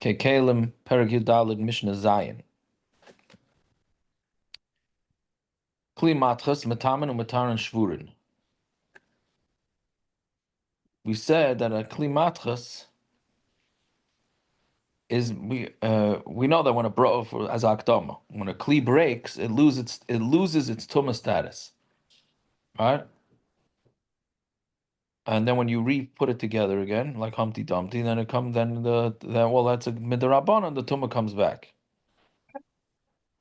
Kelim P14 Mishnah Zayin. Kli matchas metamen umetaran shvurin. We said that a kli matchas is we know that when a as akdama, when a kli breaks, it loses its tumah status, right? And then when you put it together again, like Humpty Dumpty, then that's a midrabanan, the tumah comes back,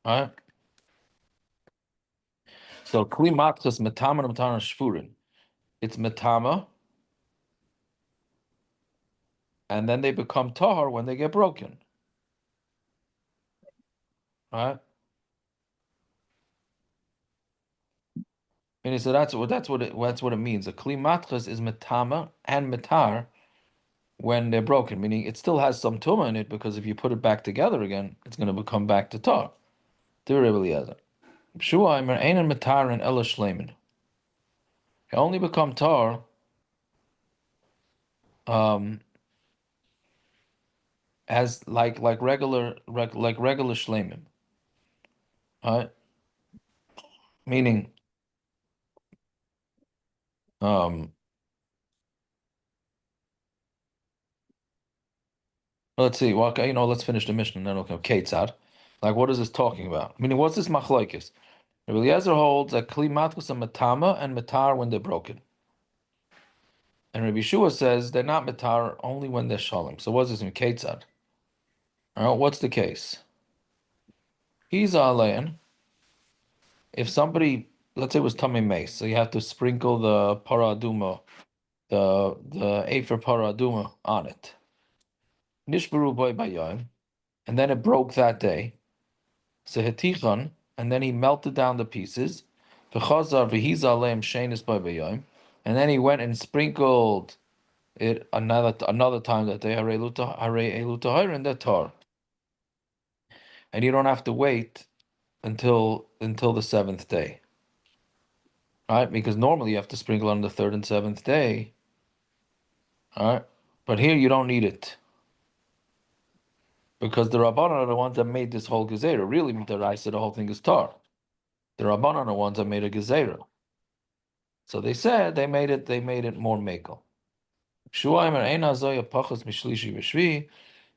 right? So kli matchas metamen umetaran shvurin. It's metama, and then they become tahar when they get broken, right? And so that's what it means. A kli matchas is metama and metar when they're broken, meaning it still has some tuma in it, because if you put it back together again, it's going to become back to tar. It only become tar as like regular shleimim, right? Meaning um let's see. Well, okay, let's finish the mission, and then okay, Ketzad. Like, what is this talking about? Meaning, what's this machlokes? Rabbi Eliezer holds that kli matchus and matama and matar when they're broken, and Rabbi Yeshua says they're not matar only when they're shalom. So what's this in Ketzad? All right, what's the case? He's alayin. If somebody, let's say, it was tummy mace, so you have to sprinkle the paraduma, the afer paraduma on it. Nishbaru boy bayayim, and then it broke that day. Sehetichon, and then he melted down the pieces. V'chazar v'hiza aleim shenis boy bayayim, and then he went and sprinkled it another time that day. Hare elu tahir and that tar, and you don't have to wait until the seventh day, right? Because normally you have to sprinkle on the third and seventh day, all right? But here you don't need it, because the Rabbanan are the ones that made this whole gezerah. Really, I said the whole thing is tar. The Rabbanan are the ones that made a gezerah. So they said they made it more mekel.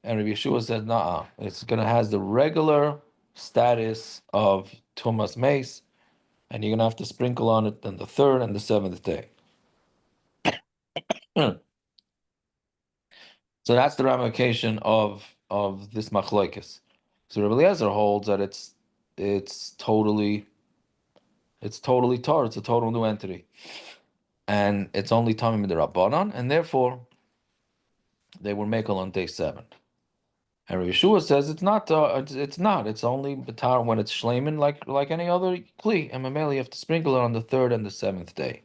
And Rabbi Yeshua said, nah, it's gonna has the regular status of tumas mace, and you're gonna have to sprinkle on it on the third and the seventh day. So that's the ramification of this machlokes. So Rabbi Eliezer holds that it's totally tar. It's a total new entity, and it's only tamim Rabbanan, and therefore they were mekel on day 7. And Rabbi Yeshua says it's not. It's not. It's only betar when it's shleimin, like any other kli. And mameli, you have to sprinkle it on the third and the seventh day.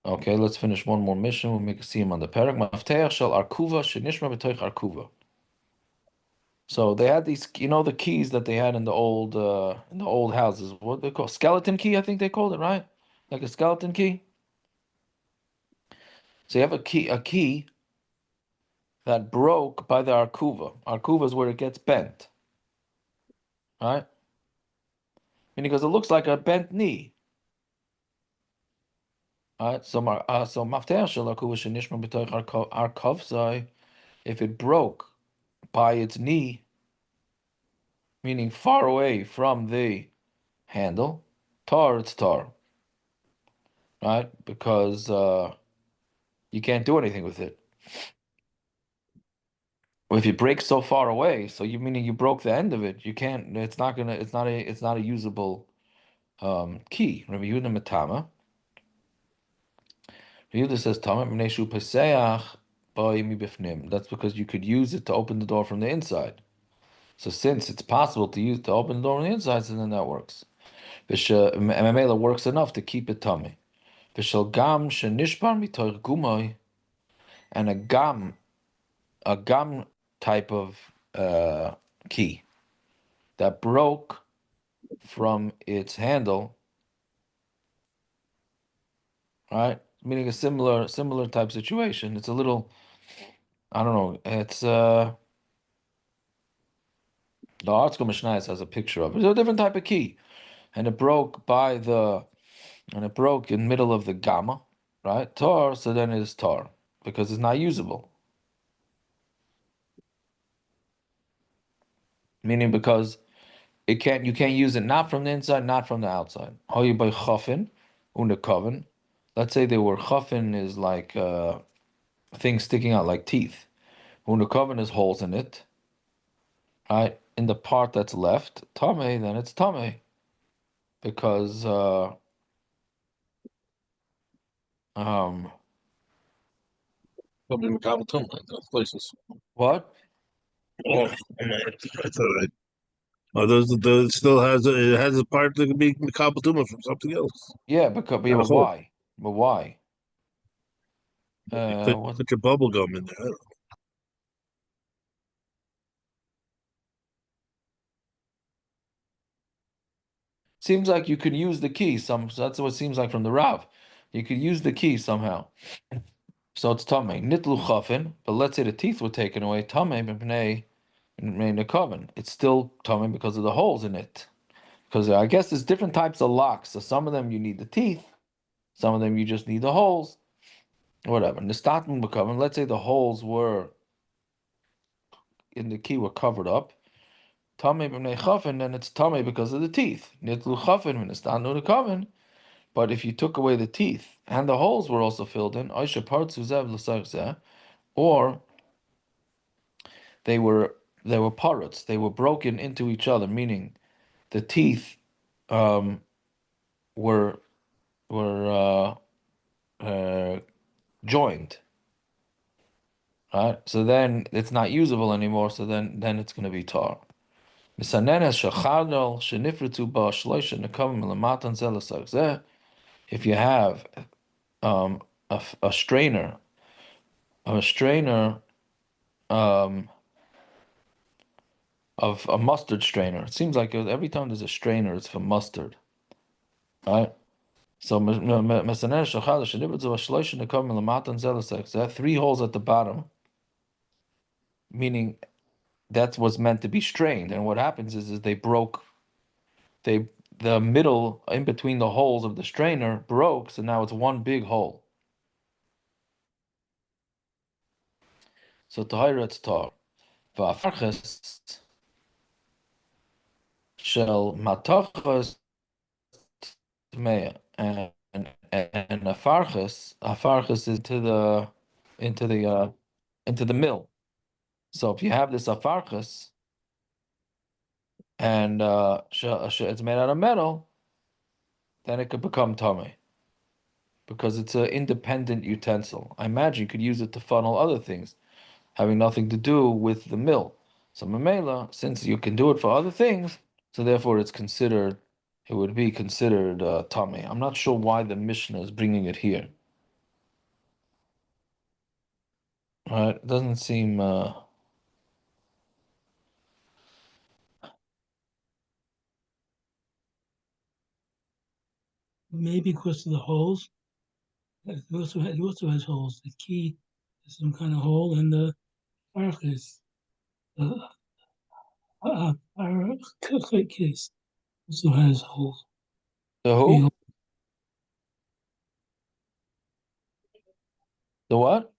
Okay, let's finish one more mission. We'll make a siyum on the parak. Mafteach shel arkuva shenishma b'toich arkuva. So they had these, the keys that they had in the old houses. What they call skeleton key? I think they called it, right? Like a skeleton key. So you have a key that broke by the arkuva. Arkuva is where it gets bent, right? Meaning, because it looks like a bent knee. So mafteach shel arkuva shenishma b'toich arkov, if it broke by its knee, meaning far away from the handle, it's tar, right? Because you can't do anything with it. Or if you break so far away, so meaning you broke the end of it, you can't. It's not a usable key. Rabbi Yehuda Matama. Yehuda says Tama Mneshu Peseach Boi Mibifnim. That's because you could use it to open the door from the inside. So since it's possible to open the door on the inside, so then that works. Memela works enough to keep it tummy. V'shel gam shenishbar mitoich gumoy, and a gam type of key that broke from its handle, right? Meaning a similar type situation. It's a little I don't know. It's the article Mishnayos has a picture of it. It's a different type of key, and it broke in middle of the gamma, right? Tar. So then it's tar because it's not usable. Meaning because you can't use it not from the inside, not from the outside. How you buy chafin, undercoven. Let's say they were chafin is like things sticking out like teeth. Undercoven is holes in it, right? In the part that's left, tame, then it's tame because um Probably McConnell too, like those places. what? Oh, that's all right. Oh, those still it has a part that can be McConnell from something else. Yeah, because yeah, Got a but hole. why? But why? You put your bubble gum in there. Seems like you could use the key. So that's what it seems like from the Rav. You could use the key somehow. So it's tamei nitlu chafin. But let's say the teeth were taken away. Tamei b'pnei nekaven. It's still tamei because of the holes in it. Because I guess there's different types of locks. So some of them you need the teeth. Some of them you just need the holes. Whatever. Nistatmun b'kaven. Let's say the holes were in the key were covered up. Tamei b'pnei chafin. Then it's tamei because of the teeth. Nitlu chafin when it's not nekaven. But if you took away the teeth and the holes were also filled in, or they were parrots, they were broken into each other, meaning the teeth um, were joined, right? So then it's not usable anymore. So then it's going to be tar. If you have a strainer, a strainer um, of a mustard strainer. It seems like every time there's a strainer, it's for mustard, right? So three holes at the bottom, meaning that's what's meant to be strained. And what happens is they the middle in between the holes of the strainer broke, so now it's one big hole. So tahira it's tar. Va'afarches shel matachas tmeya and a farches is into the into the mill. So if you have this afarchas and it's made out of metal, then it could become tummy because it's an independent utensil. I imagine you could use it to funnel other things having nothing to do with the mill. So mamela, since you can do it for other things, so therefore it would be considered tummy. I'm not sure why the Mishnah is bringing it here. Right? It doesn't seem. Maybe because of the holes. It also has holes. The key has some kind of hole, and the fireplace, the fireplace also has holes. The Three who? holes. The what?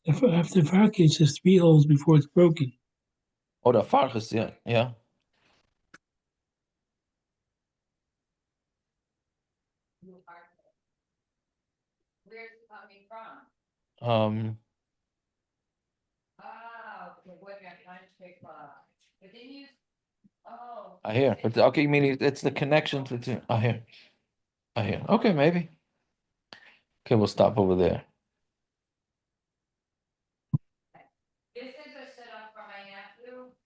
After the fireplace has three holes before it's broken. Oh, the farchas, yeah, yeah. Um, I hear, but okay, you mean it's the connection between. I hear. Okay, maybe. Okay, we'll stop over there.